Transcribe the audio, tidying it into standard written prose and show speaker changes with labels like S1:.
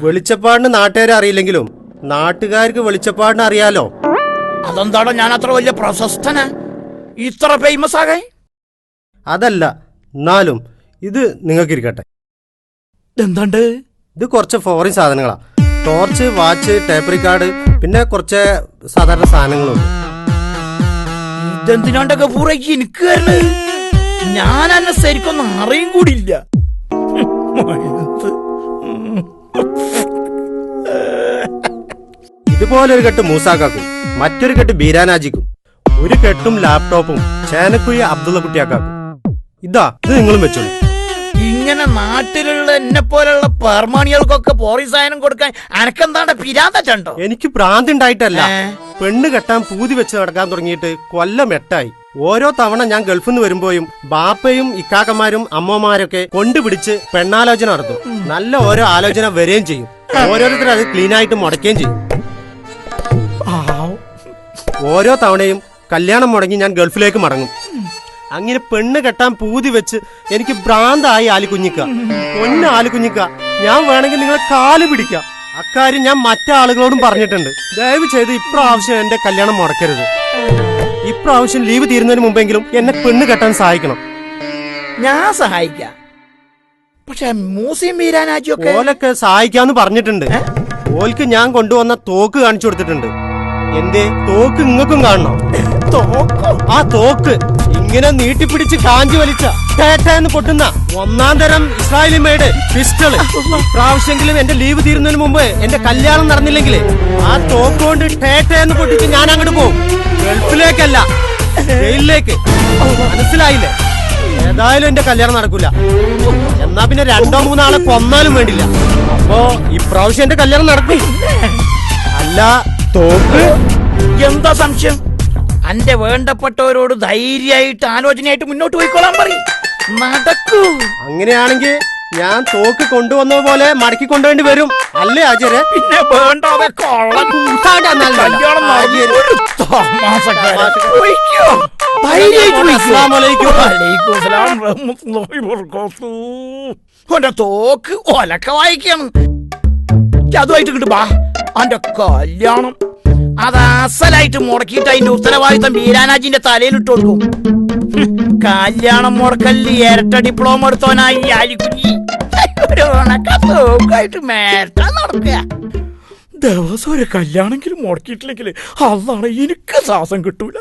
S1: വെളിച്ചപ്പാടിന് നാട്ടുകാരെ അറിയില്ലെങ്കിലും നാട്ടുകാർക്ക് വെളിച്ചപ്പാടിന് അറിയാലോ.
S2: അതെന്താണോ ഞാൻ അത്ര വലിയ പ്രശസ്തന, ഇത്ര ഫേമസ് ആകെ?
S1: അതല്ല, എന്നാലും ഇത് നിങ്ങൾക്ക് ഇരിക്കട്ടെ.
S2: എന്താണ്ട്?
S1: ഇത് കുറച്ച് ഫോറിൻ സാധനങ്ങളാ. ടോർച്ച്, വാച്ച്, ടേപ്പ് റിക്കാർഡ്, പിന്നെ കുറച്ച് സാധാരണ സാധനങ്ങളുണ്ട്.
S2: ഇതെന്തിനാണ്ടൊക്കെ പൂറയ്ക്ക് എനിക്ക് ഞാൻ എന്നെ ശരിക്കൊന്നും അറിയും കൂടിയില്ല.
S1: ഇതുപോലെ ഒരു കെട്ട് മൂസാക്കാക്കും, മറ്റൊരു കെട്ട് ബീരാനാജിക്കും, ഒരു കെട്ടും ലാപ്ടോപ്പും ചേനക്കുയ്യ അബ്ദുള്ള കുട്ടിയാക്കാക്കും. ഇത് നിങ്ങളും വെച്ചോളൂ.
S2: ഇങ്ങനെ നാട്ടിലുള്ള എന്നെ പോലുള്ള പെർമാണികൾക്കൊക്കെ പ്രോത്സാഹനം കൊടുക്കാൻ അനക്കെന്താണ്ട് പിരാന്തോ?
S1: എനിക്ക് ഭ്രാന്തി ഉണ്ടായിട്ടല്ല, പെണ്ണ് കെട്ടാൻ പൂതി വെച്ച് നടക്കാൻ തുടങ്ങിയിട്ട് കൊല്ലം 8ആയി. ഓരോ തവണ ഞാൻ ഗൾഫിൽ നിന്ന് വരുമ്പോഴും ബാപ്പയും ഇക്കാക്കന്മാരും അമ്മമാരൊക്കെ കൊണ്ടുപിടിച്ച് പെണ്ണാലോചന നടത്തും. നല്ല ഓരോ ആലോചന വരികയും ചെയ്യും. ഓരോരുത്തരും അത് ക്ലീൻ ആയിട്ട് മുടക്കുകയും ചെയ്യും. ഓരോ തവണയും കല്യാണം മുടങ്ങി ഞാൻ ഗൾഫിലേക്ക് മടങ്ങും. അങ്ങനെ പെണ്ണ് കെട്ടാൻ പൂതി വെച്ച് എനിക്ക് ഭ്രാന്തായി ആലിക്കുഞ്ഞിക്ക. പൊന്ന് ആലിക്കുഞ്ഞിക്ക, ഞാൻ വേണമെങ്കിൽ നിങ്ങളെ കാല് പിടിക്കാം. അക്കാര്യം ഞാൻ മറ്റാളുകളോടും പറഞ്ഞിട്ടുണ്ട്. ദയവ് ചെയ്ത് ഇപ്രാവശ്യം എന്റെ കല്യാണം മുടക്കരുത്. ഇപ്രാവശ്യം ലീവ് തീരുന്നതിന് മുമ്പെങ്കിലും എന്നെ പെണ്ണ് കെട്ടാൻ സഹായിക്കണം.
S2: ഞാൻ സഹായിക്കാം, പക്ഷെ മൂസിയും വീരാനാജിയൊക്കെ
S1: ഓലൊക്കെ സഹായിക്കാന്ന് പറഞ്ഞിട്ടുണ്ട്. ഓൽക്ക് ഞാൻ കൊണ്ടുവന്ന തോക്ക് കാണിച്ചു കൊടുത്തിട്ടുണ്ട്. എന്തേ തോക്ക് നിങ്ങൾക്കും കാണണം? ആ തോക്ക് ഇങ്ങനെ നീട്ടിപ്പിടിച്ച് കാഞ്ചി വലിച്ച ടേറ്റയെന്ന് പൊട്ടുന്ന 1ാം തരം ഇസ്രായേലി മെയ്ഡ് പിസ്റ്റള്. പ്രാവശ്യമെങ്കിലും എന്റെ ലീവ് തീരുന്നതിന് മുമ്പ് എന്റെ കല്യാണം നടന്നില്ലെങ്കിലേ ആ തോക്ക് കൊണ്ട് ടേറ്റയെന്ന് പൊട്ടിച്ച് ഞാൻ അങ്ങോട്ട് പോകും. ഗൾഫിലേക്കല്ല, ജയിലിലേക്ക്. മനസ്സിലായില്ലേ? ഏതായാലും എന്റെ കല്യാണം നടക്കൂല. എന്നാ പിന്നെ 2-3 ആളെ കൊന്നാലും വേണ്ടില്ല. അപ്പോ ഇപ്രാവശ്യം എന്റെ കല്യാണം നടക്കും. അല്ല തോക്ക്
S2: എന്താ സംശയം? അന്റെ വേണ്ടപ്പെട്ടവരോട് ധൈര്യമായിട്ട് ആലോചനയായിട്ട് മുന്നോട്ട് പോയിക്കോളാൻ പറയും. നടക്കൂ.
S1: അങ്ങനെയാണെങ്കിൽ ഞാൻ തോക്ക് കൊണ്ടുവന്ന പോലെ മടക്കി കൊണ്ടുവേണ്ടി വരും, അല്ലേ ആചാര്യ?
S2: പിന്നെ വേണ്ടാതെ തോക്ക് ഒലക്ക വായിക്കണം. അതുമായിട്ട് കിട്ടും. അന്റെ കല്യാണം അത് അസലായിട്ട് മുടക്കിയിട്ട് അതിന്റെ ഉത്തരവാദിത്തം വീരാനാജിന്റെ തലയിലിട്ട് കൊടുക്കും. കല്യാണം മുടക്കല് ഇരട്ട ഡിപ്ലോമ എടുത്തോനായി ആലിക്കുഞ്ഞി ഒരു ഉണക്കായിട്ട് മേട്ട നടക്കുക. ദിവസം ഒരു കല്യാണമെങ്കിലും മുടക്കിയിട്ടില്ലെങ്കിൽ അതാണ് എനിക്ക് ശ്വാസം കിട്ടൂല.